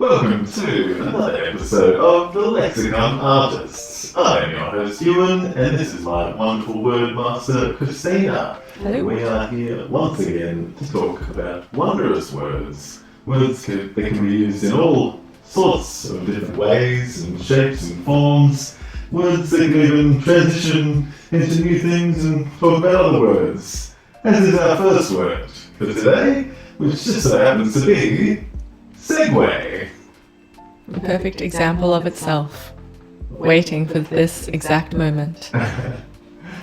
Welcome to another episode of the Lexicon Artists. I'm your host Ewan, and this is my wonderful word master Christina. Hello. We are here once again to talk about wondrous words. Words that can be used in all sorts of different ways and shapes and forms. Words that can even transition into new things and talk about other words. As is our first word for today, which just so happens to be segue. A perfect example of itself. Waiting for this exact moment.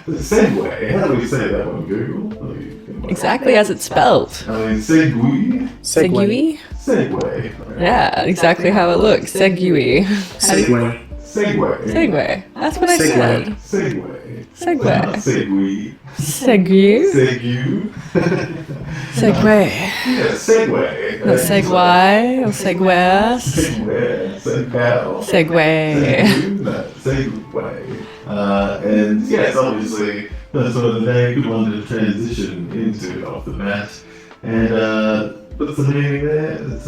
Segue, how do we say that on Google? Exactly as it's spelled. I mean, segue. Segui? Segue. Yeah, exactly how it looks. Segui. Segway. Segue. Segway. That's what I said. Segue. Segway. Not segue. Segu. Segu. Segway. Yeah, segue. Not segway or segware. Segue. Segue. Segway. Segue. And yes, obviously, that's sort of a good one to transition into off the bat. And what's the meaning there? It's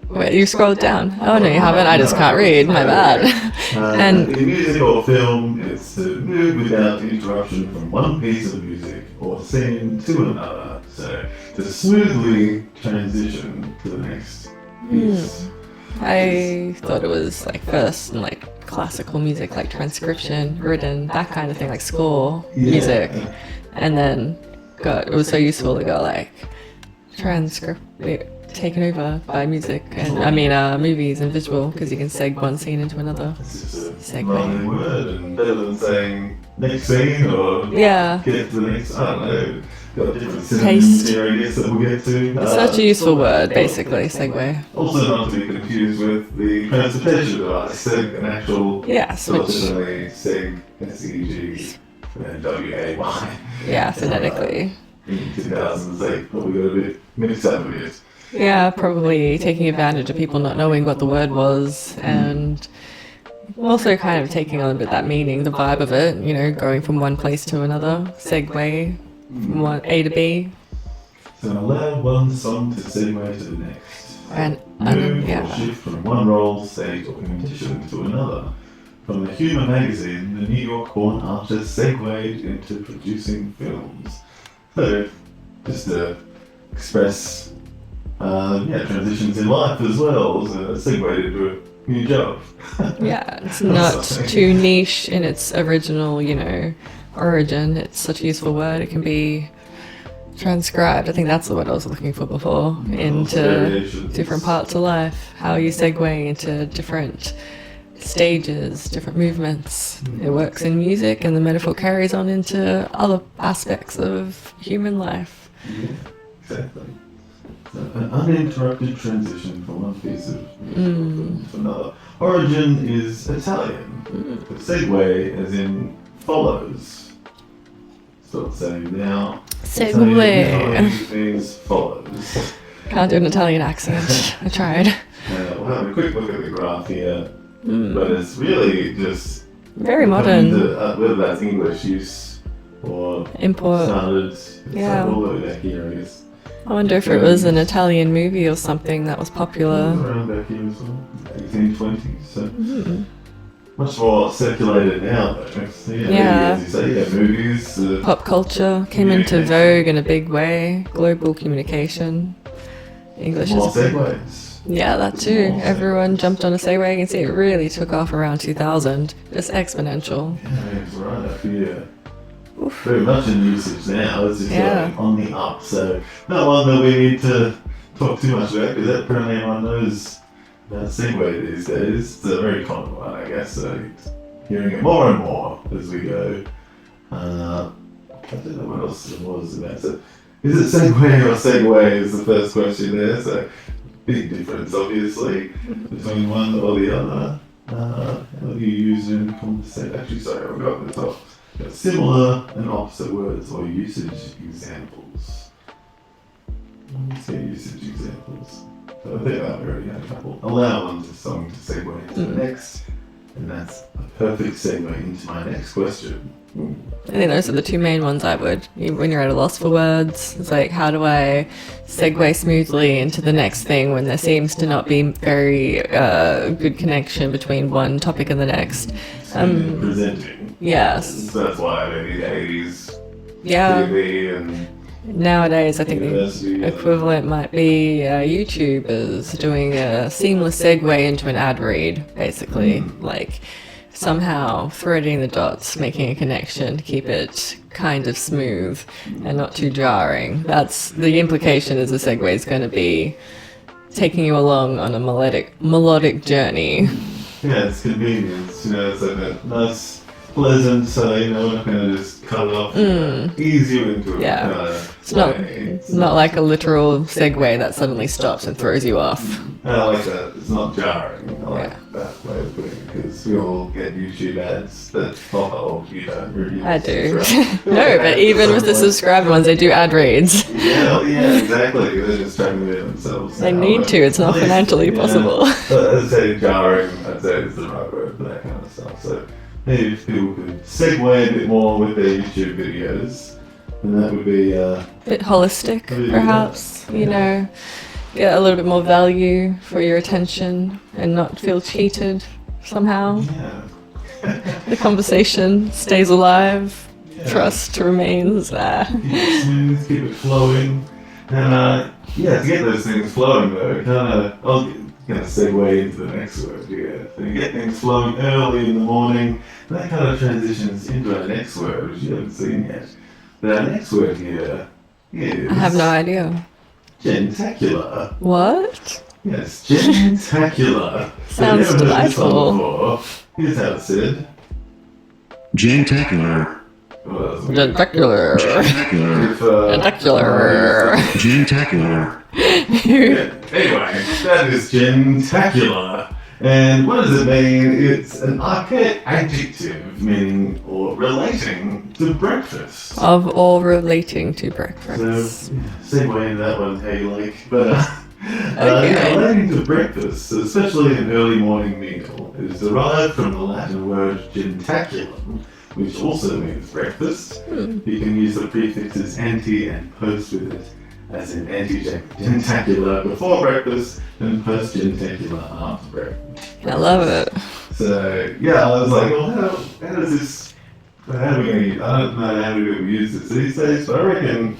Wait, you scrolled down. Oh no, you haven't. I just can't read. My bad. And in music or film, it's to move without interruption from one piece of music or scene to another. So to smoothly transition to the next piece. I thought it was like first in like classical music, like transcription, written, that kind of thing, like score music, and then it was so useful to go like transcript taken over by music and movies and visual, because you can seg one scene into another. It's just a Segue. rhyming word, and better than saying next scene or Yeah, get to the next. I don't know. Got different Taste. synonyms here, I guess, that we'll get to. it's such a useful word, basically, segue. Also, not to be confused with the transportation device, seg, an actual. Yes, which Originally, seg, S-E-G, and W-A-Y. yeah, phonetically. In 2008, probably got a bit mixed up a bit. Yeah, probably taking advantage of people not knowing what the word was, and also kind of taking on a bit that meaning, the vibe of it, you know, going from one place to another, segue from one A to B, So allow one song to segue to the next. and Move or yeah. shift from one role, stage, or competition to another. From the Humour magazine, the New York-born artist segued into producing films. So, just to express transitions in life as well, so segued into a new job. Yeah, it's not too niche in its original, you know, origin. It's such a useful word. It can be transcribed. I think that's the word I was looking for before. Into Variations. different parts of life. How you segue into different stages, different movements. It works in music, and the metaphor carries on into other aspects of human life. Yeah, exactly. So, an uninterrupted transition from one piece of music to another. Origin is Italian. The segue as in follows. Stop saying now. Segue. Segue means follows. Can't do an Italian accent. I tried. We'll have a quick look at the graph here. But it's really just Very modern. whether that's English use or Import. started Yeah. all over back here, I guess. I wonder if it was an Italian movie or something that was popular. Around back here as well, 1820s. So much more circulated now, though. So, Yeah. as you say, movies. Pop culture came into vogue in a big way. Global communication. English more is a big... segues. Yeah, that too. Everyone jumped on a segue. You can see it really took off around 2000. Just exponential. Yeah, it's right up here. Very much in usage now. It's just Yeah. on the up. So not one that we need to talk too much about, because apparently everyone knows about segue these days. It's a very common one, I guess. So hearing it more and more as we go. I don't know what else there was about it. Is it segue or segue is the first question there. So big difference, obviously, between one or the other. How do you use in conversation? Actually, sorry, I've got the top. Got similar and opposite words or usage examples. Let me see usage examples. So I think I've already had a couple. Allow one song to segue to the next. And that's a perfect segue into my next question. I think those are the two main ones I would. When you're at a loss for words, it's like, how do I segue smoothly into the next thing when there seems to not be very good connection between one topic and the next? Presenting. Yes. So that's why I need 80s Yeah. TV and Nowadays, I think the university. equivalent might be YouTubers doing a seamless segue into an ad read, basically. Like, somehow threading the dots, making a connection to keep it kind of smooth and not too jarring. That's the implication, is the segue is going to be taking you along on a melodic journey. Yeah, it's convenience, it's like a nice, pleasant, so we're not going to just cut it off, ease you into it. Yeah. It's not like a literal segue that suddenly stops and throws you off. And I like that. It's not jarring. I like that way of putting it, because we all get YouTube ads that pop up. You don't really. I do. No, but even with the subscribed ones, they do ad reads. Yeah, exactly. They're just trying to do it themselves. They need to. It's not financially possible. But I'd say jarring, I'd say is the right word for that kind of stuff. So maybe if people could segue a bit more with their YouTube videos, then that would be A bit holistic, perhaps. Get a little bit more value for your attention and not feel cheated somehow. yeah. The conversation stays alive. Yeah. Trust remains there. Keep it smooth, keep it flowing, and to get those things flowing though, I'll kind of segue into the next word here. So you get things flowing early in the morning, and that kind of transitions into our next word, which you haven't seen yet. But our next word here is... I have no idea. Gentacular. What? Yes, gentacular. Sounds So never heard this one delightful. before. Here's how it's said. Gentacular. Well, Gentacular. Gentacular. Gentacular. Gentacular. Anyway, that is gentacular. And what does it mean? It's an archaic adjective meaning or relating to breakfast. Of all relating to So, breakfast. segue into that one how you like. But Okay. relating to breakfast, especially an early morning meal, is derived from the Latin word gentaculum, which also means breakfast. You can use the prefixes ante and post with it, as in ante-gentacular before breakfast and post-gentacular after breakfast. I love it. So, I was like, well, how does this, how do we going to use, I don't know how we use this these days, but I reckon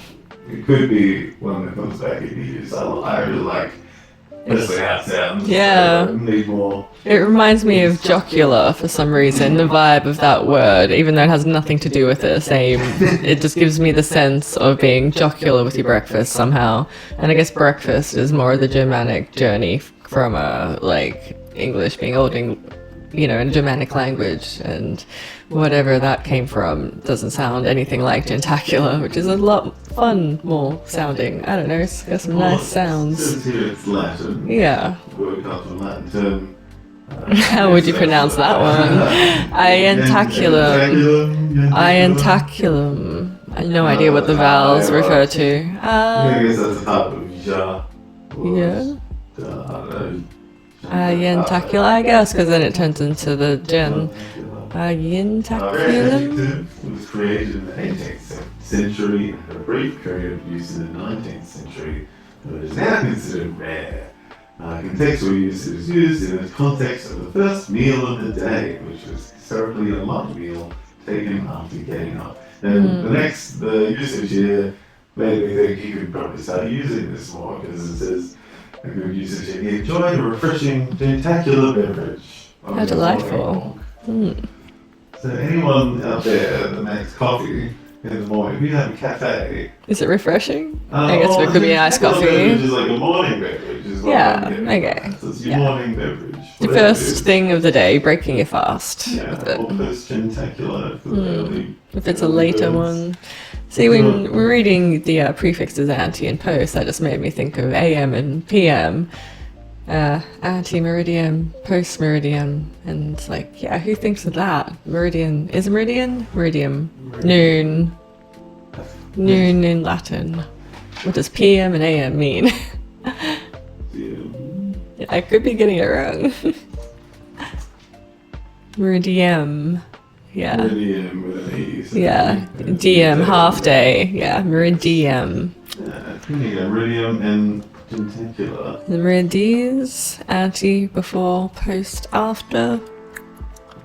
it could be one that comes back into use. I really like, especially how it sounds. Yeah. So, need more. It reminds me of jocular for some reason, the vibe of that word, even though it has nothing to do with it. It just gives me the sense of being jocular with your breakfast somehow. And I guess breakfast is more of the Germanic journey from English being old in Germanic language, and whatever that came from doesn't sound anything like gentacular, which is a lot more sounding. I don't know, it's got some nice It sounds. says here it's Latin. Yeah. Word comes from Latin term. How would you pronounce that one? Ientaculum. Ientaculum. I have no idea what the vowels refer to. I guess that's a part of ja. Yeah. I don't know. Ientaculum, I guess, because then it turns into the gen. Our Ientaculum? adjective was created in the 18th century and had a brief period of use in the 19th century, but is now considered rare. Contextual use is used in the context of the first meal of the day, which was historically a light meal taken after getting up. And the usage here made me think you could probably start using this more, because it says a good usage here. Enjoy a refreshing, gentacular beverage. How delightful. So anyone out there that makes coffee in the morning, if you have a cafe... Is it refreshing? I guess it could be a iced coffee. Beverage is like a morning beverage. Is what Yeah, I'm getting okay. at. So it's your morning beverage. The whatever it first is. thing of the day, breaking your fast Yeah, with it. or post-gentacular for the early... If it's a later one. See, when we're reading the prefixes ante and post, that just made me think of AM and PM. Ante-meridian, post-meridian, and it's like, yeah, who thinks of that? Meridian, is meridian? Meridium. Noon. Noon in Latin. What does PM and AM mean? Yeah. I could be getting it wrong. Meridium. Yeah. Meridium with an E. So Yeah. DM, half day. Yeah, meridium. Yeah, meridium and gentacular. The meridies, anti, before, post, after.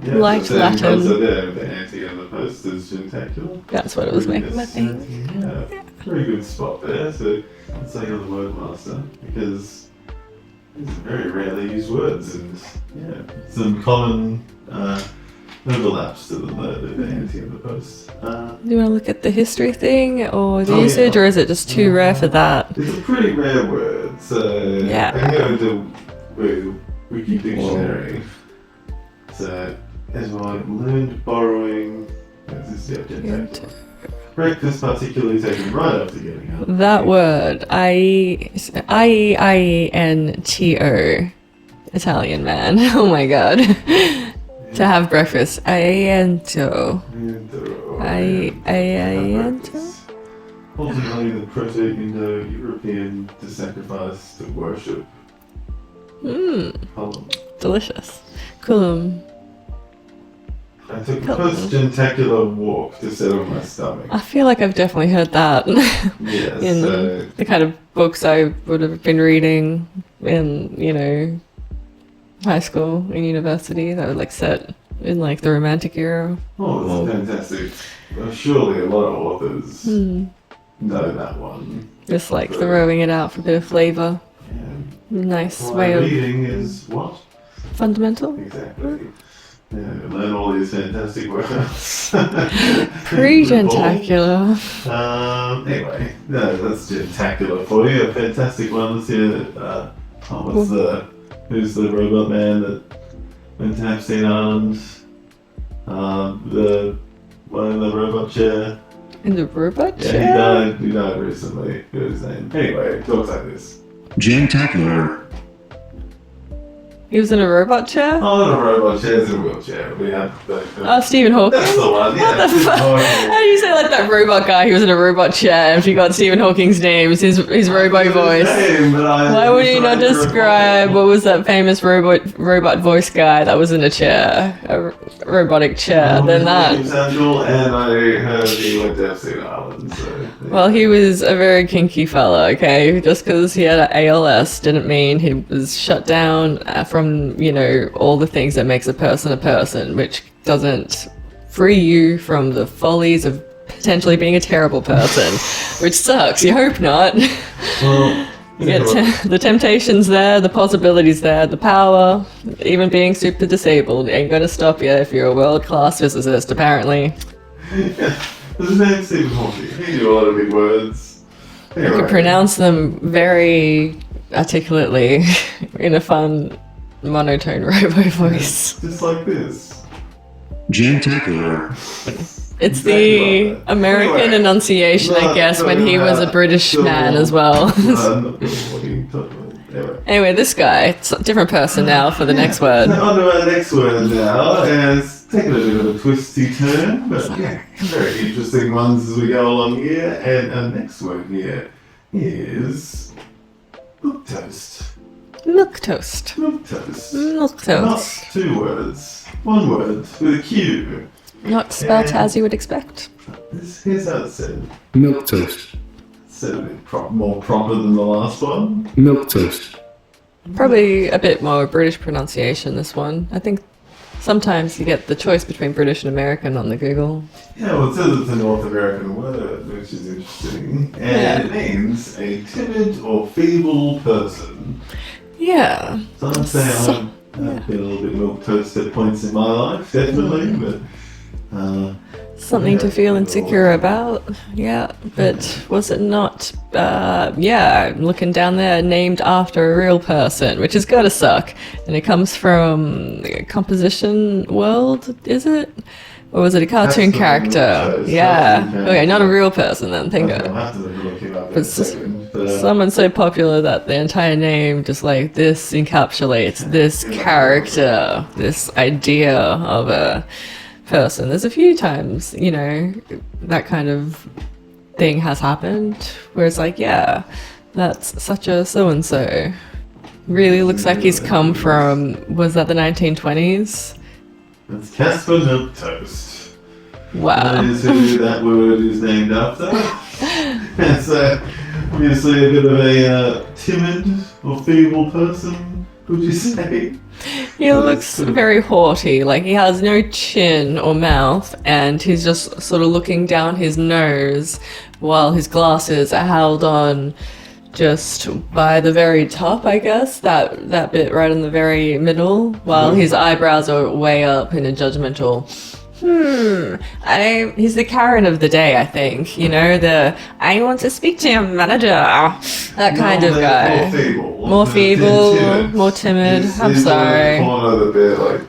Yeah, Light the same Latin. concept there, the anti and the post is gentacular. That's what it was making my thing. Yeah, very good spot there. So that's like on the word master because these are very rarely used words and yeah, some common overlaps to them, the anti and the post. Do you want to look at the history thing or the Oh, usage, yeah. or is it just too rare for that? It's a pretty rare word, so Yeah. I can go into Wiki Dictionary. So, as well, learned borrowing. This is the object. Breakfast, particularly taken right after getting up. That word, I-E-I-N-T-O, Italian man. Oh my god. To have breakfast. Aiento. Aiento? Ultimately, the Proto-Indo-European to sacrifice to worship. Column. Delicious. Coolum. I took a post-gentacular walk to settle my stomach. I feel like I've definitely heard that Yes. in the kind of books I would have been reading in, high school and university that were like set in like the Romantic era. Oh, that's fantastic. Well, surely a lot of authors know that one. Just like throwing it out for a bit of flavour. Yeah. Nice Well, way of reading is what? fundamental. Exactly. Yeah, learn all these fantastic words. Pre-gentacular. Anyway, no, that's gentacular for you. A fantastic one. Let's hear who's the robot man that went to Epstein Island? The one in the robot chair. In the robot Yeah, chair? he died recently. What was his name? Anyway, it talks like this. Gentacular. He was in a robot chair? Oh, not a robot chair, it's a wheelchair. We have Oh, Stephen Hawking. that's the one. Yeah, What the fuck? How do you say like that robot guy who was in a robot chair and forgot Stephen Hawking's name, his robot voice? Why would you not describe what was that famous robot voice guy that was in a chair, a robotic chair? Then that. Central, and I heard he went to Epstein Island. So, Well, he was a very kinky fella. Okay, just because he had ALS didn't mean he was shut down from all the things that makes a person, which doesn't free you from the follies of potentially being a terrible person, which sucks. You hope not. well, You get the temptations there, the possibilities there, the power, even being super disabled ain't gonna stop you if you're a world-class physicist, apparently. his name's Stephen Hawking. He knew a lot of big words. You Anyway, could pronounce them very articulately in a fun monotone robo voice. just like this. Gentacular. It's Exactly the like that. American Anyway, enunciation, I guess, when he was a British man as well. What are you talking about? Anyway. Anyway, this guy, it's a different person now for the next word. Now, on to our next word now, and it's taken a bit of a twisty turn, but yeah, very interesting ones as we go along here. And our next word here is milk toast. Milk toast. Milk toast. Milk Not toast. two words, one word with a Q. Not spelt as you would expect. Here's how it's said. Milk toast. Said a bit more proper than the last one. Milk toast. Probably a bit more British pronunciation, this one. I think sometimes you get the choice between British and American on the Google. Yeah, well, it says it's a North American word, which is interesting. And it means a timid or feeble person. Yeah. So I'd say I've been a little bit milquetoast at points in my life, definitely, but Something to feel insecure about. Yeah. But was it not, looking down there, named after a real person, which has gotta suck. And it comes from the composition world, is it? Or was it a cartoon That's the character? milquetoast, Yeah. cartoon Okay, not a character. real person then, think I'll of it. have to look it up in a But second. But, someone so popular that the entire name just like this encapsulates this character, this idea of a person. There's a few times, that kind of thing has happened where it's like, yeah, that's such a so-and-so. Really looks like he's come from, was that the 1920s? That's Casper Milquetoast. Wow. That is who that word is named after. And so, obviously, a bit of a timid or feeble person, would you say? He looks very haughty, like he has no chin or mouth, and he's just sort of looking down his nose while his glasses are held on just by the very top, I guess, that bit right in the very middle, while his eyebrows are way up in a judgmental, he's the Karen of the day, I think, you know, I want to speak to your manager, that kind of guy. More feeble, more timid. I'm sorry. Corner of the bit, like,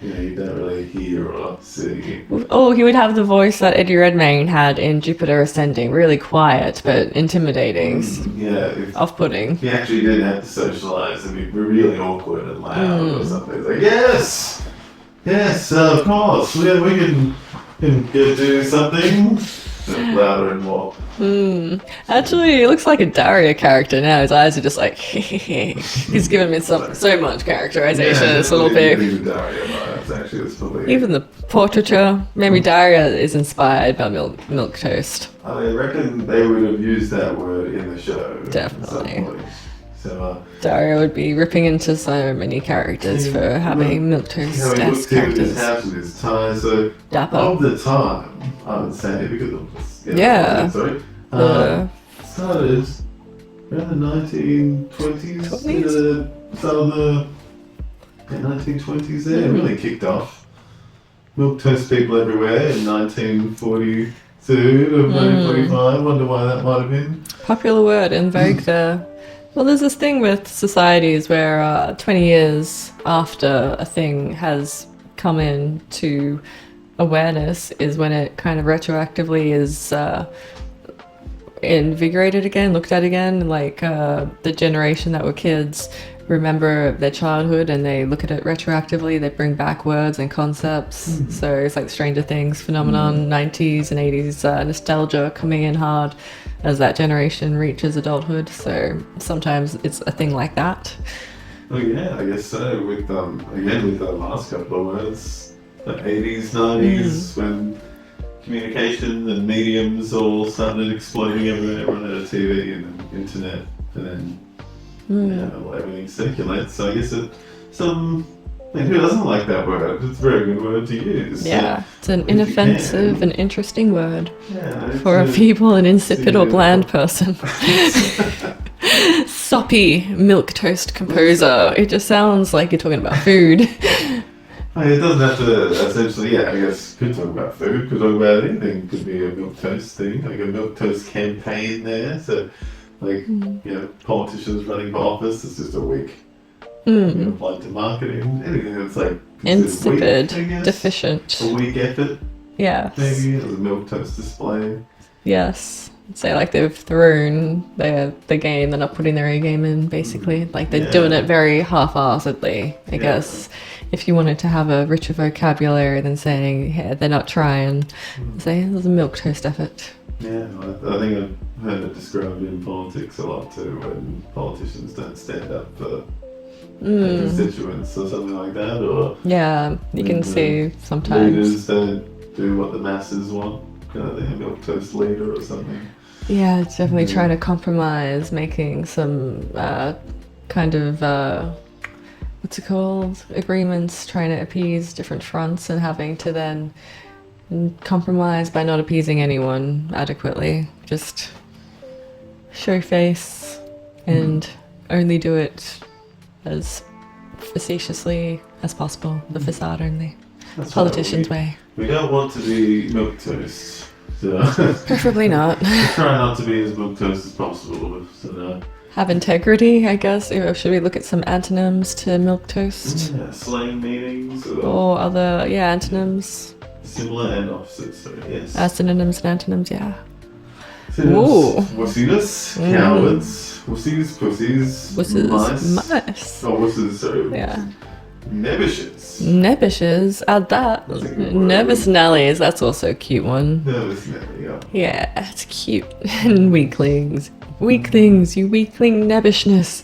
you know, you don't really hear or see. Oh, he would have the voice that Eddie Redmayne had in Jupiter Ascending, really quiet but intimidating, Yeah. off-putting. He actually didn't have to socialise and be really awkward and loud or something. It's like, yes, of course, we can go do something. Louder and more. Actually, he looks like a Daria character now. His eyes are just like, he's given me so much characterization, this little pig. Even Daria vibes, actually, it's probably... Even the portraiture, maybe Daria is inspired by Milquetoast. I reckon they would have used that word in the show. Definitely. At some point. So, Daria would be ripping into so many characters for having Milquetoast-esque characters. His house with his tie, so Dapper. of the time, I would say, because of started around the 1920s, start of the 1920s there, it really kicked off. Milquetoast people everywhere in 1942 to 1945, wonder why that might have been. Popular word in vogue there. Well, there's this thing with societies where 20 years after a thing has come into awareness is when it kind of retroactively is invigorated again, looked at again, like the generation that were kids remember their childhood and they look at it retroactively, they bring back words and concepts. So it's like Stranger Things phenomenon, 90s and 80s nostalgia coming in hard as that generation reaches adulthood. So sometimes it's a thing like that. Oh yeah, I guess so. With again with the last couple of words, the 80s, 90s, when communication and mediums all started exploding everywhere. Everyone had a TV and an internet, and then everything circulates. So I guess who doesn't like that word? It's a very good word to use. Yeah, it's an inoffensive and interesting word Yeah, for a feeble and insipid or bland person. Soppy Milquetoast composer. It just sounds like you're talking about food. It doesn't have to, essentially, I guess, could talk about food, could talk about anything, could be a Milquetoast thing, like a Milquetoast campaign there, so, politicians running for office, it's just a week, applied to marketing, anything that's like, insipid, weak, deficient. A weak effort, yes. maybe, as a Milquetoast display. Yes. Say like they've thrown the game, they're not putting their A game in, basically. Like they're doing it very half-assedly, I guess. If you wanted to have a richer vocabulary than saying, they're not trying, say, there's a Milquetoast effort. Yeah, I think I've heard it described in politics a lot too, when politicians don't stand up for their constituents or something like that, or... Yeah, you can see sometimes. Leaders don't do what the masses want, kind of thing, a Milquetoast leader or something. Yeah, it's definitely trying to compromise, making some kind of... what's it called? Agreements, trying to appease different fronts and having to then compromise by not appeasing anyone adequately. Just show face and only do it as facetiously as possible. The facade only. That's Politician's right. way. We don't want to be Milquetoast. So Preferably not. try not to be as Milquetoast as possible. So no. Have integrity, I guess. Should we look at some antonyms to Milquetoast? Yeah, slang meanings Or other, antonyms. Similar and opposite, so yes. Synonyms and antonyms, yeah. Synonyms, wussiness, cowards, wussies, pussies, Mice. Oh, wusses, sorry. Yeah. Nebbishes. Nebbishes, add that. That's a good word. Nervous Nellies, that's also a cute one. Nervous Nelly, yeah. Yeah, it's cute. And weaklings. Weaklings, you weakling nebbishness.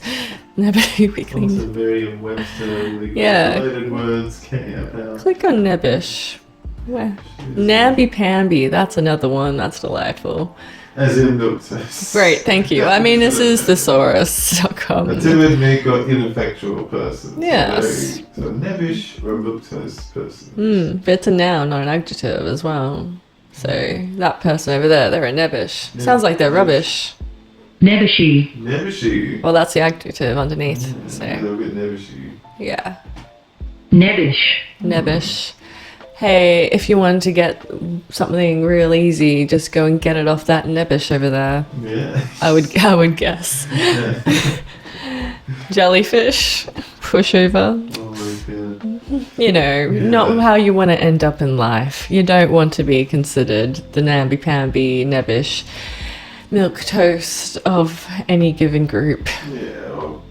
Nebbish Lots weekly. of Merriam-Webster Yeah. related words came out. Click on Nebbish. Where? Namby-pamby, that's another one. That's delightful. As in milk toast. Great, thank you. I mean, this is A thesaurus.com. timid, meek, or ineffectual person. Yes. So nebbish or milk toast person. But it's a noun, not an adjective as well. So that person over there, they're a nebbish. Sounds like they're rubbish. Nebbishy. Nebbishy. Well, that's the adjective underneath. They're a So bit nebbishy. yeah, Nebbish. nebbish. Hey, if you wanted to get something real easy, just go and get it off that nebbish over there. Yeah. I would guess. Jellyfish, pushover. Oh my god. You know, not how you want to end up in life. You don't want to be considered the namby-pamby, nebbish, milk toast of any given group.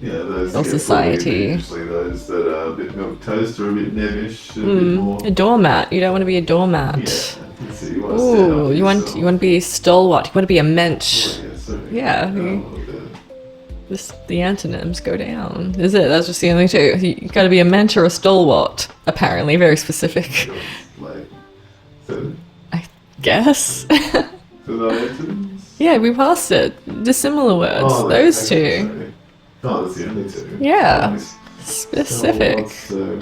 Those Or get society. bullied, usually those that are a bit milk toast or a bit nebbish, a bit more. A doormat. You don't want to be a doormat. Yeah, so you want to stand up Ooh, for you want yourself. to be stalwart. You want to be a mensch. Oh, yeah, sorry. Yeah. The antonyms go down. Is it? That's just the only two. You got to be a mensch or a stalwart. Apparently, very specific. Like, so, I guess. so the antonyms? Yeah, we passed it. Dissimilar words. Oh, Those okay, two. sorry. Oh, that's the only two. Yeah. Nice. Specific. So,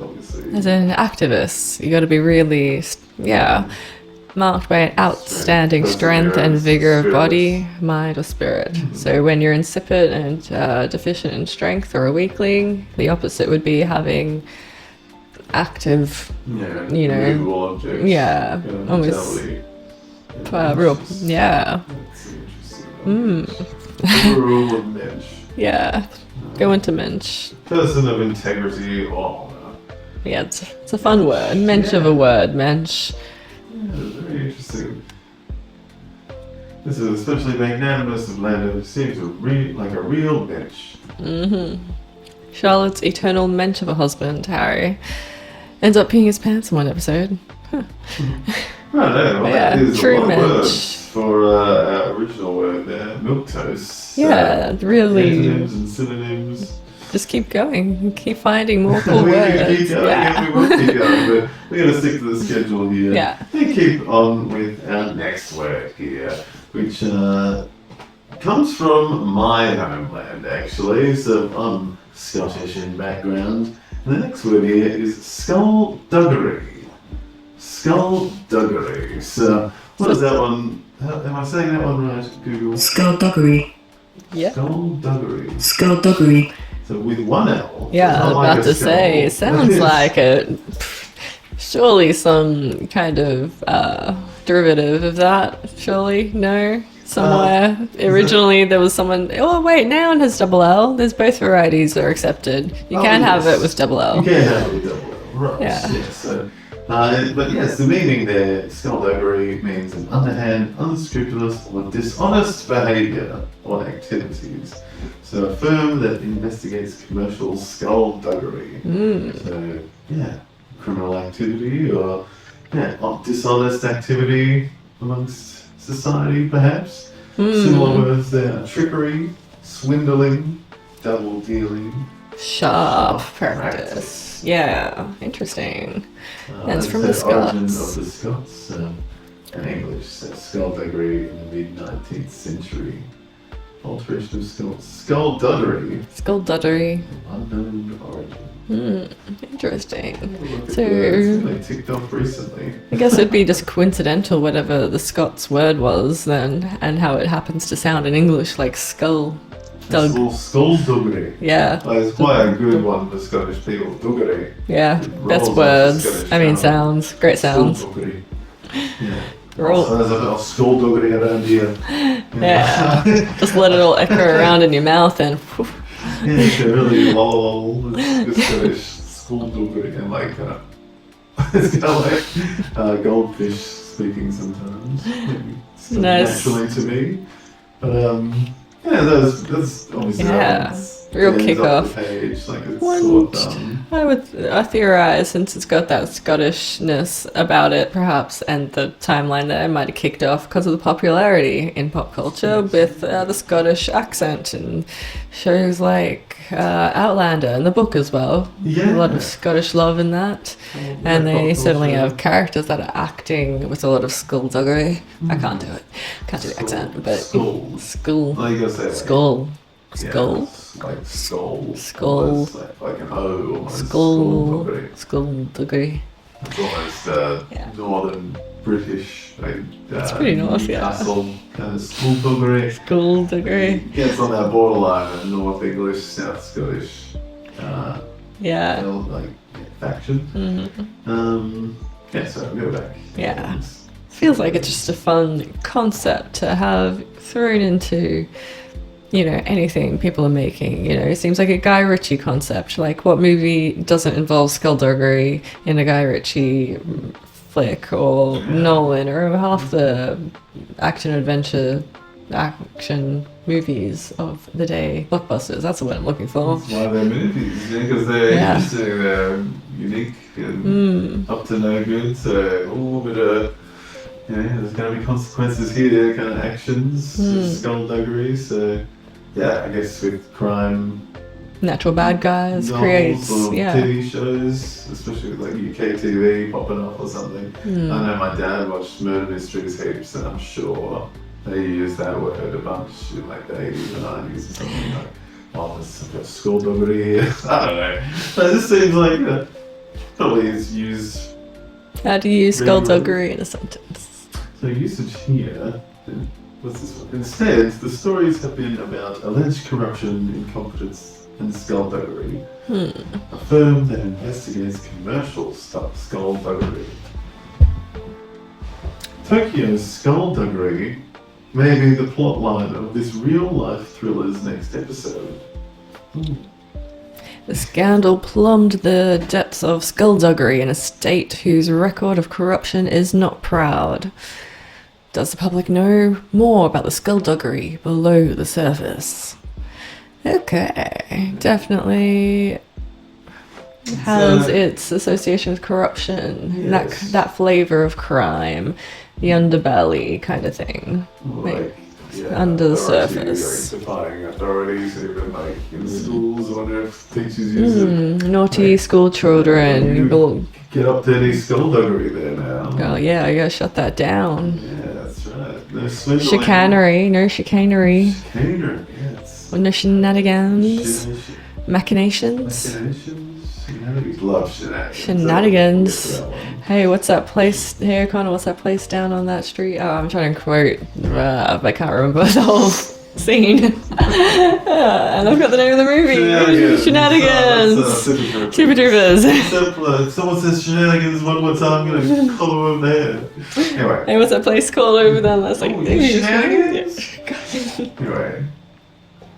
obviously. As an activist, you got to be really, marked by an outstanding strength and vigor of body, mind, or spirit. So when you're insipid and deficient in strength or a weakling, the opposite would be having active, Yeah, you know, movable objects. yeah, almost, mentality. real, That's yeah, interesting. Overall a mensch. yeah. Go into mensch. Person of integrity or honor. Yeah, it's a fun word. Mensch of a word, mensch. Yeah, very interesting. This is especially magnanimous of Lando, seems like a real mensch. Charlotte's eternal mensch of a husband, Harry, ends up peeing his pants in one episode. Huh. I don't know, Yeah, that is true a lot of mensch. words for our original word there, milk toast. Yeah, really. Antonyms and synonyms. Just keep going. Keep finding more cool We words. can keep going, Yeah. we will keep going, but we're going to stick to the schedule here. Yeah. And keep on with our next word here, which comes from my homeland, actually. So I'm Scottish in background. And the next word here is skullduggery. Skullduggery. So, what is that one? Am I saying that one right, Google? Skullduggery. Yep. Skullduggery. Skullduggery. So with one L. Yeah, I was It's not like about a to skull. say, it sounds like a surely some kind of derivative of that. Surely, no, somewhere. Originally, there was someone. Oh wait, noun has double L. There's both varieties are accepted. You Oh, can have yes. it with double You L. can have it with double L. Right. Yeah. Yes. So, but yes, the meaning there, skullduggery means an underhand, unscrupulous, or dishonest behaviour or activities. So a firm that investigates commercial skullduggery. So yeah, criminal activity or dishonest activity amongst society, perhaps. Similar words there: trickery, swindling, double dealing. Sharp Practice. practice. Yeah, interesting. That's from the origin Scots. of the Scots and English. So skullduggery in the mid-19th century. Alteration of skullduggery, Skullduggery. unknown origin. Interesting. Look at So- words they ticked off recently. I guess it'd be just coincidental whatever the Scots word was then, and how it happens to sound in English like skull. It's Dug. all skullduggery. Yeah, It's quite a good one for Scottish people. Duggery. yeah. It Best rolls off words. the Scottish I mean, tongue. sounds. Great sounds. Skullduggery. Yeah. Roll. So there's a bit of skullduggery around here. Yeah. Just let it all echo around in your mouth and. whew. Yeah, it's a really lol. It's Scottish skullduggery and like it's kind of like goldfish speaking sometimes. It's Nice. naturally to me, but yeah, that's obviously Yeah. that one's real ends kick off off. the page, like it's One- sort of done. I theorize, since it's got that Scottishness about it, perhaps, and the timeline that it might have kicked off because of the popularity in pop culture with the Scottish accent and shows like Outlander and the book as well. Yeah. A lot of Scottish love in that. And they certainly have characters that are acting with a lot of skullduggery. I can't do it. Can't do the accent, but Skull. skull. Like you gotta say, like, Skull. yeah, Skull. it's like skull. Skull. Almost like an O. Almost Skull. Skull. Skullduggery. It's almost Yeah. northern British, like It's pretty north, yeah. Newcastle kind of skullduggery. Skullduggery. Gets on that borderline of North English, South Scottish, Yeah. like faction. Yeah, so I'll go back. Yeah. Feels like it's just a fun concept to have thrown into, you know, anything people are making. You know, it seems like a Guy Ritchie concept. Like, what movie doesn't involve skullduggery in a Guy Ritchie flick, or Nolan, or half the action movies of the day, blockbusters? That's the word I'm looking for. That's why they're movies, because they're Yeah. interesting, they're unique and up to no good. So, bit of, you know, there's going to be consequences here, kind of actions, skullduggery. So, yeah, I guess with crime Natural bad guys novels creates, or yeah. TV shows, especially with like UK TV popping up or something. I know my dad watched murder mysteries heaps, and I'm sure they used that word a bunch in like the 80s and 90s or something like, oh, there's a skullduggery here. I don't know. But it just seems like probably is used. How do you use skullduggery in a sentence? So usage here, what's this one? Instead, the stories have been about alleged corruption, incompetence, and skullduggery. A firm that investigates commercial skullduggery. Tokyo's skullduggery may be the plotline of this real-life thriller's next episode. The scandal plumbed the depths of skullduggery in a state whose record of corruption is not proud. Does the public know more about the skullduggery below the surface? Okay, definitely has its association with corruption, Yes. that flavor of crime, the underbelly kind of thing. Like, under the authority, surface. Like defying authorities, even like in schools. I wonder if teachers use it. Naughty school children. You Will, get up to any skullduggery there now. oh yeah, you gotta shut that down. Yeah, that's right. No swindling. Chicanery, no chicanery. Chicanery, yes. No shenanigans. Machinations. Shenanigans. Love shenanigans. Shenanigans. Get to that one. Hey, what's that place? Hey, Connor, what's that place down on that street? Oh, I'm trying to quote, but I can't remember the whole scene. And I've got the name of the movie. Shenanigans. Super Troopers. If someone says shenanigans one more time, I'm gonna collar over the head. Anyway. Hey, what's that place called over there? That's like Shenanigans? Anyway.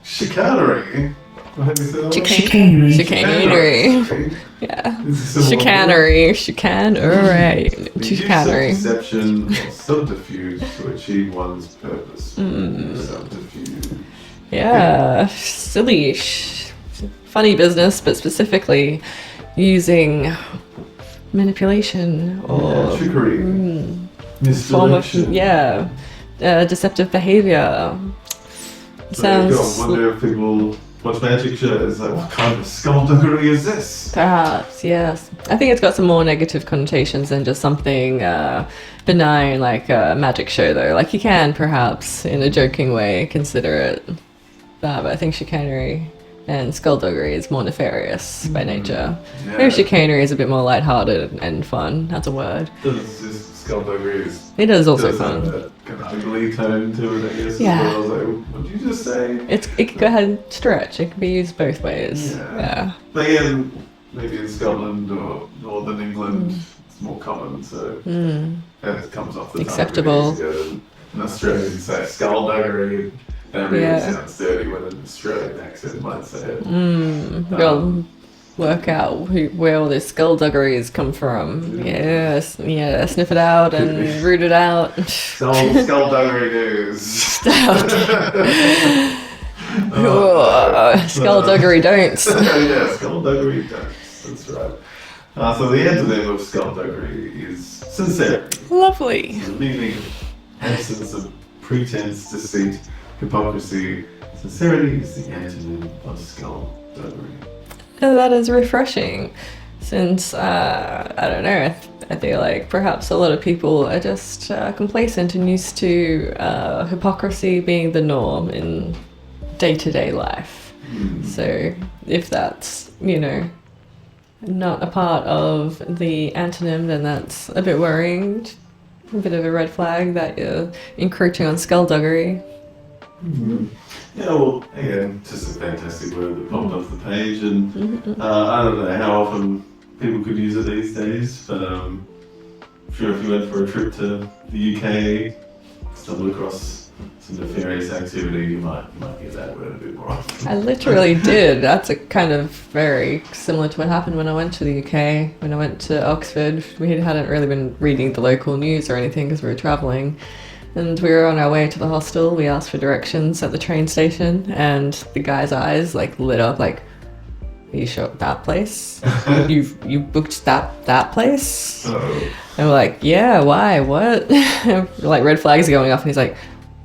Chicanery. What have you said? Chicanery. Chicanery. Yeah. Chicanery. Chicanery. Chicanery. Deception or subterfuge to achieve one's purpose. Subterfuge. Yeah. Silly. Funny business, but specifically using manipulation or trickery. form of, Misdirection. deceptive behavior. So you Sounds wonder if people watch magic shows, like, what kind of skullduggery is this? perhaps, yes. I think it's got some more negative connotations than just something benign like a magic show, though. Like, you can perhaps, in a joking way, consider it that, but I think chicanery and skullduggery is more nefarious by nature. Yeah. Maybe chicanery is a bit more lighthearted and fun. That's a word. Does this skullduggery is It is also does have fun. that kind of ugly tone to it, I guess. Yeah. As well. I was like, what did you just say? It can go ahead and stretch. It can be used both ways. Yeah. Yeah. But again, maybe in Scotland or Northern England, it's more common, so it comes off the tongue Acceptable. a bit easier. In Australia, you say skullduggery, and it really Yeah. sounds dirty when an Australian accent might say it. Go work out where all this skullduggeries come from. Yes, yeah, sniff it out and root it out. Skullduggery news. Skullduggery don'ts. Yeah, skullduggery don'ts. That's right. So the antonym of skullduggery is sincerity. Lovely. Meaning absence of pretense, deceit, hypocrisy. Sincerity is the antonym of skullduggery. That is refreshing, since I don't know. I feel like perhaps a lot of people are just complacent and used to hypocrisy being the norm in day-to-day life. So if that's, not a part of the antonym, then that's a bit worrying. A bit of a red flag that you're encroaching on skullduggery. Yeah, well, again, just a fantastic word that popped off the page, and I don't know how often people could use it these days, but I'm sure if you went for a trip to the UK, stumbled across some nefarious activity, you might get that word a bit more often. I literally did. That's a kind of very similar to what happened when I went to the UK. When I went to Oxford, we hadn't really been reading the local news or anything because we were travelling. And we were on our way to the hostel. We asked for directions at the train station, and the guy's eyes lit up are you sure that place? you booked that place? And we're like, yeah, why? What? Red flags are going off, and he's like,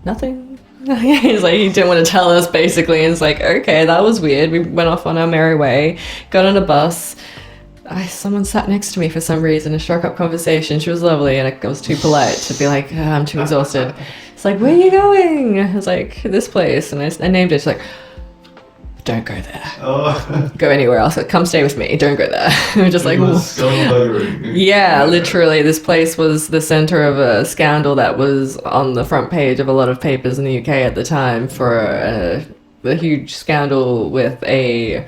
nothing. He's like, he didn't want to tell us basically, and it's like, okay, that was weird. We went off on our merry way, got on a bus. Someone sat next to me for some reason and struck up conversation. She was lovely, and I was too polite to be like, I'm too exhausted. It's like, where are you going? I was like, this place, and I named it. She's like, don't go there. Go anywhere else. Come stay with me. Don't go there. We're just like, yeah, literally, this place was the center of a scandal that was on the front page of a lot of papers in the UK at the time for a huge scandal with a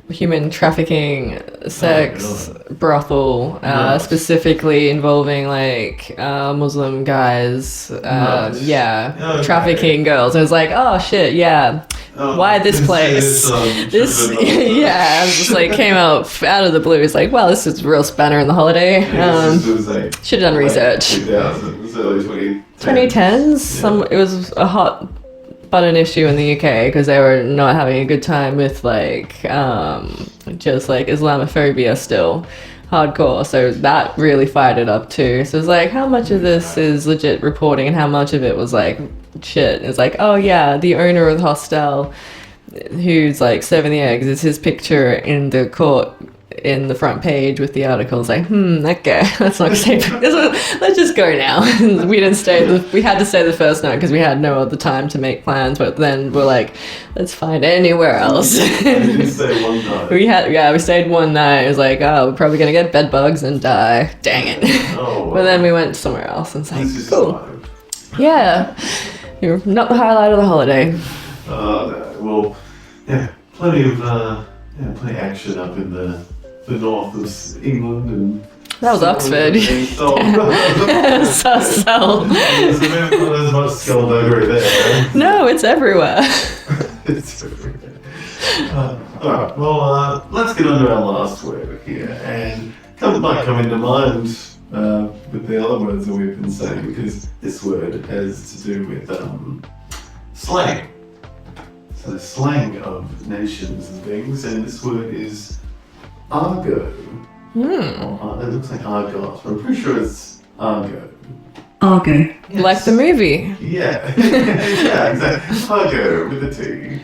human trafficking sex brothel, specifically involving Muslim guys, trafficking girls. And it was like, oh shit, yeah. Why this place? I was just came out of the blue. It's like, well, this is a real spanner in the holiday. Should have done research. 2010s. It was a hot button issue in the UK because they were not having a good time with Islamophobia still hardcore, so that really fired it up too. So it's like, how much of this is legit reporting and how much of it was like shit? It's like, oh yeah, the owner of the hostel who's serving the eggs, is his picture in the court in the front page with the article. It's like, okay, let's not stay. Let's just go now. We didn't stay. We had to stay the first night because we had no other time to make plans. But then we're like, let's find anywhere else. We didn't stay one night. We stayed one night. It was like, oh, we're probably gonna get bed bugs and die. Dang it. Oh, wow. But then we went somewhere else, and it's like, cool. Yeah, you're not the highlight of the holiday. No. Well, yeah, plenty of action up in the north of England and that was Oxford. So. There's much skullduggery there. Right? No, it's everywhere. It's everywhere. Alright, well, let's get on to our last word here, and might come into mind with the other words that we've been saying, because this word has to do with slang. So slang of nations and things, and this word is argo. It looks like argot, but I'm pretty sure it's argo. Argo. Yes. Like the movie. Yeah, yeah, exactly. Argo with a T.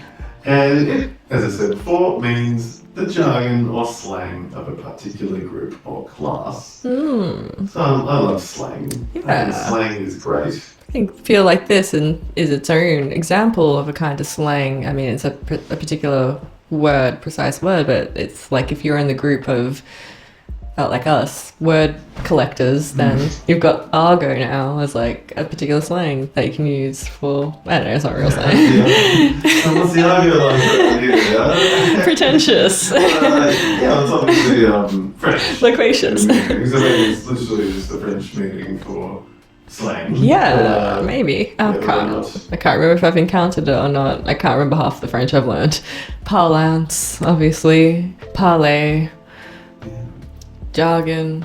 And it, as I said before, means the jargon or slang of a particular group or class. So I love slang. Yeah. I think slang is great. I feel like this is its own example of a kind of slang. I mean, it's a particular precise word, but it's like if you're in the group of like us, word collectors, then you've got argo now as like a particular slang that you can use for, I don't know, it's not real slang. What's the argo like here? Pretentious. It's obviously French. Loquacious. It's literally just the French meaning for slang. Yeah, maybe. I can't remember if I've encountered it or not. I can't remember half the French I've learned. Parlance, obviously. Parler. Jargon.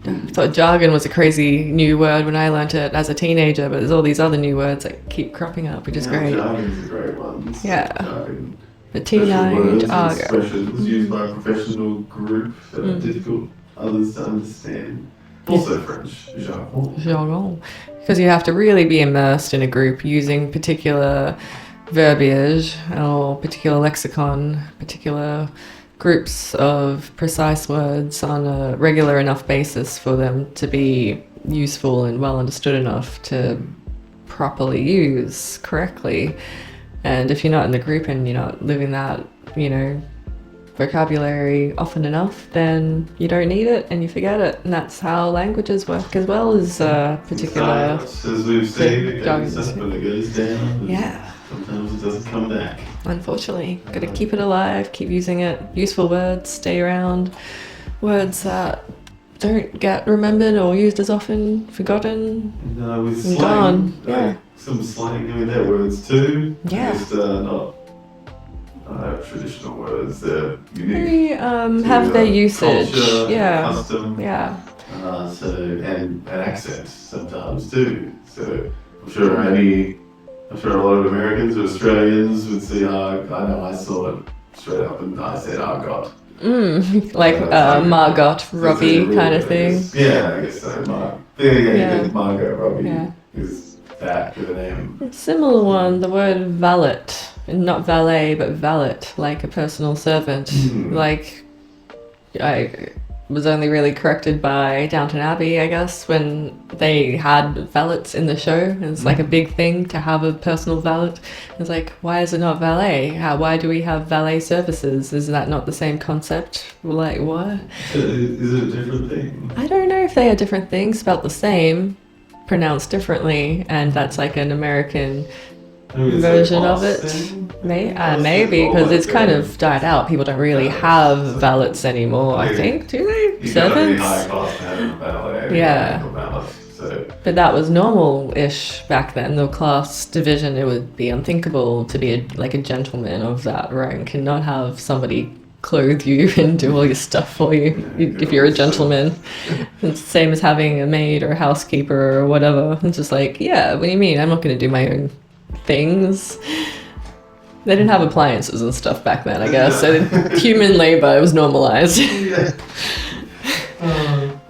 I thought jargon was a crazy new word when I learnt it as a teenager, but there's all these other new words that keep cropping up, which is great. Jargon's a great one. Yeah. Jargon. The Special words teenage and argo. expressions used by a professional group that are difficult for others to understand. Also French, jargon. Jargon. Because you have to really be immersed in a group using particular verbiage or particular lexicon, particular groups of precise words on a regular enough basis for them to be useful and well understood enough to properly use correctly. And if you're not in the group and you're not living that, vocabulary often enough, then you don't need it and you forget it. And that's how languages work as well as particular. As we've seen, it jargon. goes up and it goes down. Yeah. Sometimes it doesn't come back. Unfortunately, got to keep it alive, keep using it. Useful words stay around. Words that don't get remembered or used as often, forgotten. No, with and slang, gone. Yeah. some slang, they're words too. Yeah. Just not traditional words. They're unique. They have their usage. Culture, Yeah. custom. Yeah. And accent sometimes too. So I'm sure a lot of Americans or Australians would see, I saw it straight up and I said, God. Like Margot Robbie kind of thing. Yeah, I guess so. Yeah. Margot Robbie Yeah. is that with an M. Similar one, the word valet. Not valet, but valet, like a personal servant. Like, I was only really corrected by Downton Abbey, I guess, when they had valets in the show. It's like a big thing to have a personal valet. It's like, why is it not valet? Why do we have valet services? Is that not the same concept? Like, what? Is it a different thing? I don't know if they are different things, spelled the same, pronounced differently, and that's like an American version of it. Maybe, because it's kind of died out. People don't really have valets anymore, I think. Do they? Servants? Yeah. But that was normal-ish back then. The class division, it would be unthinkable to be a gentleman of that rank and not have somebody clothe you and do all your stuff for you if you're a gentleman. It's the same as having a maid or a housekeeper or whatever. It's just like, yeah, what do you mean? I'm not going to do my own things. They didn't have appliances and stuff back then, I guess. So human labor was normalized.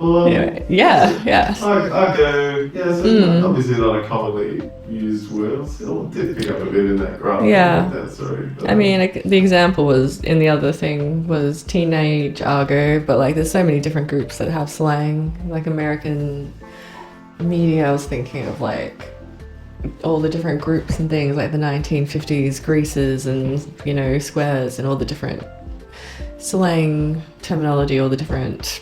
Anyway, yeah. I go, so obviously not a commonly used word. Still did pick up a bit in that graph. Yeah. I mean, the example was, in the other thing, was teenage argot, but there's so many different groups that have slang. Like American media, I was thinking of all the different groups and things, like the 1950s Greases and, squares and all the different slang terminology, all the different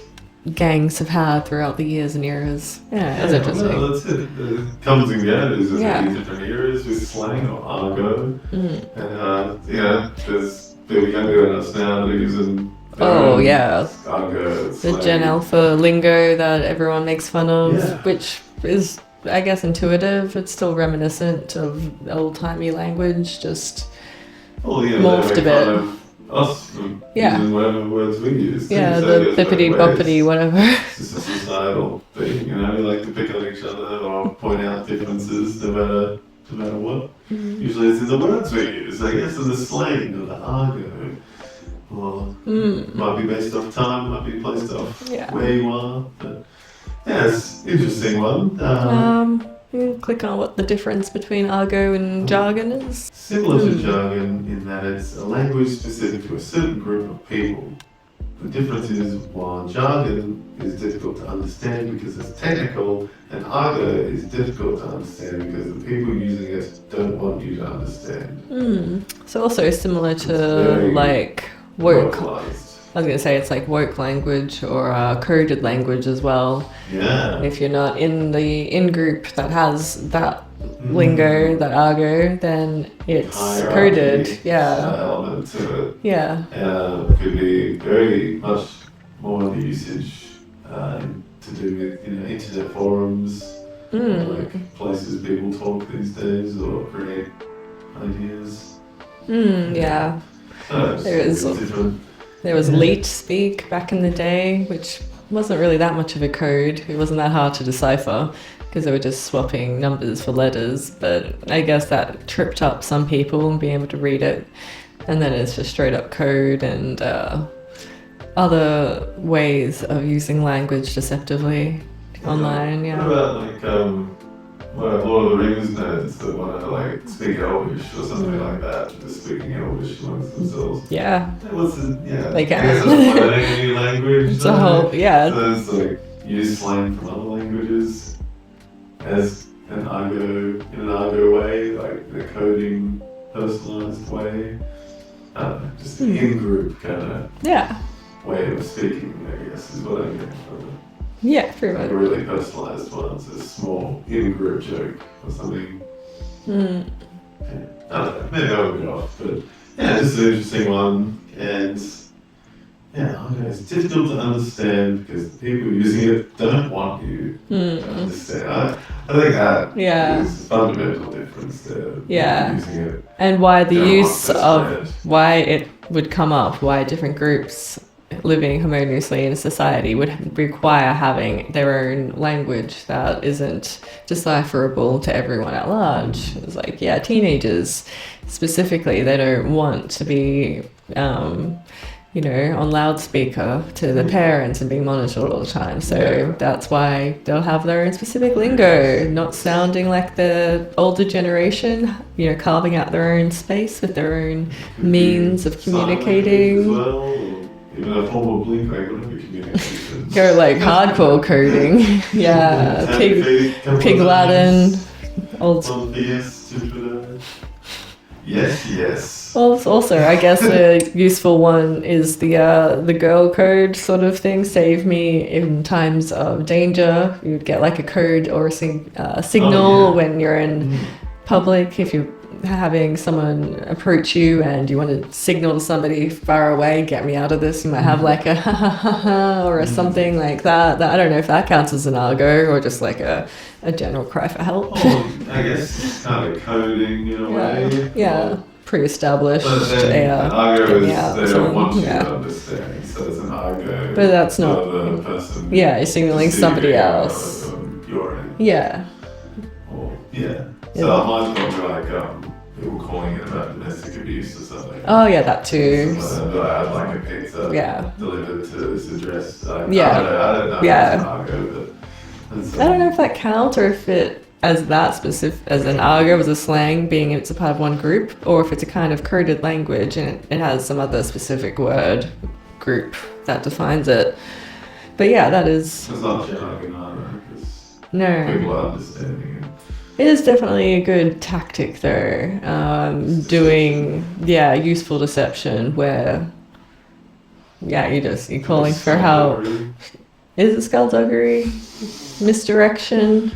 gangs have had throughout the years and eras. Yeah, it was interesting. Well, that's it. It comes and goes. There's many different eras with slang or argot. And, there's people younger than us now that are using argot, the Gen Alpha lingo that everyone makes fun of, which is, I guess, intuitive. It's still reminiscent of old-timey language, just morphed a bit. Us using whatever words we use. Yeah, the bippity boppity, whatever. It's just a societal thing, we like to pick on each other or point out differences no matter what. Usually it's in the words we use, I guess, in the slang or the argot. Or might be based off time, might be based off where you are. But it's an interesting one. You click on what the difference between argot and jargon is. Similar to jargon in that it's a language specific to a certain group of people. The difference is while jargon is difficult to understand because it's technical, and argot is difficult to understand because the people using it don't want you to understand. So also similar to woke. Localized. I was going to say it's like woke language or coded language as well. Yeah. If you're not in the in-group that has that lingo, that argot, then it's coded. Yeah. Element to it. Yeah. Could be very much more the usage to do with internet forums, like places people talk these days or create ideas. Yeah. There was leet speak back in the day, which wasn't really that much of a code. It wasn't that hard to decipher because they were just swapping numbers for letters. But I guess that tripped up some people and being able to read it. And then it's just straight up code and other ways of using language deceptively online. Yeah. What about like Lord of the Rings nerds that want to like speak Elvish or something like that, just speaking Elvish amongst themselves? Yeah. What's the, yeah. They can. I guess it's learning a new language. It's a whole, yeah. So it's like use slang from other languages as an argot, in an argot way, like the coding, personalised way. Just an in-group kind of way of speaking, I guess, is what I'm getting from it. Yeah, pretty Like much. a really personalised one, so a small in-group joke or something. Yeah. I don't know, maybe I'll be off, but yeah, just an interesting one. And yeah, I don't know, it's difficult to understand because the people using it don't want you to understand. I think that is a fundamental difference there. Yeah. Using it. And why the Don't use want to of spread. why it would come up, why different groups living harmoniously in a society would require having their own language that isn't decipherable to everyone at large. It's like, yeah, teenagers specifically, they don't want to be, on loudspeaker to the parents and being monitored all the time. So that's why they'll have their own specific lingo, not sounding like the older generation, carving out their own space with their own means of communicating. As well, or even a form of blink language communication. Go like hardcore coding. Yeah, pig Latin, old. Yes. Well, also, I guess a useful one is the girl code sort of thing. Save me in times of danger. You'd get like a code or a signal when you're in public. If you're having someone approach you and you want to signal to somebody far away, get me out of this, you might have like a ha ha ha ha or something like that. I don't know if that counts as an argot or just like a general cry for help. I guess kind of coding in a way. Yeah. Pre-established. But then argot is they don't want you yeah. to understand, so it's an argot. But that's not. The person. Yeah, you're signaling somebody receiving else. Your end. Yeah. Or, yeah. So that might be like people calling it about domestic abuse or something. Oh yeah, that too. So I had like a pizza delivered to this address. Like, Yeah. I don't know. Yeah. If it's an argot, but I don't know if that counts or if it as that specific as an argot as a slang being it's a part of one group, or if it's a kind of coded language and it has some other specific word group that defines it. But yeah, that is. it's not jargon either, because No. people are understanding it. It is definitely a good tactic though, doing useful deception where you're calling for help. Is it skullduggery? Misdirection?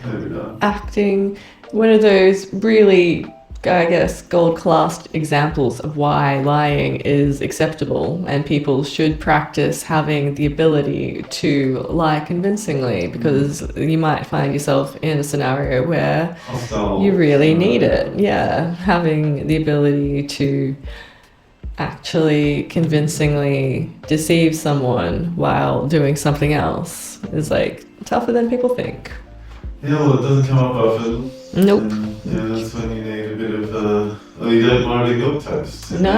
Maybe not. Acting? One of those really, I guess, gold-class examples of why lying is acceptable and people should practice having the ability to lie convincingly, because you might find yourself in a scenario where you really need it. Yeah, having the ability to actually convincingly deceive someone while doing something else is like tougher than people think. Yeah, well, it doesn't come up often. Nope. And that's when you need a bit of you don't want to be milk toast. No.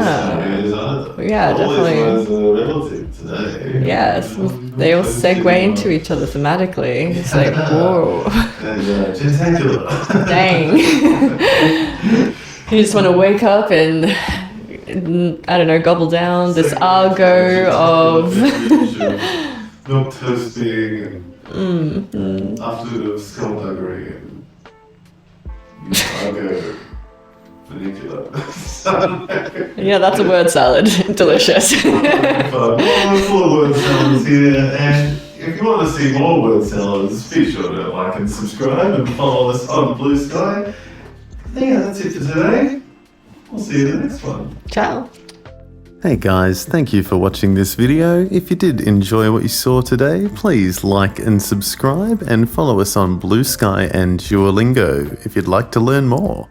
Yeah, definitely. All these words are relative today. Yes, they all segue into each other thematically. It's like, whoa. And tentacular. Dang. You just want to wake up and, I don't know, gobble down this argot of... milk toasting and after skullduggery and argot vernacular. Yeah, that's a word salad. Delicious. Full of word salads here, and if you want to see more word salads, be sure to like and subscribe and follow us on Blue Sky. Yeah, that's it for today. We'll see you in the next one. Ciao. Hey guys, thank you for watching this video. If you did enjoy what you saw today, please like and subscribe and follow us on Blue Sky and Duolingo if you'd like to learn more.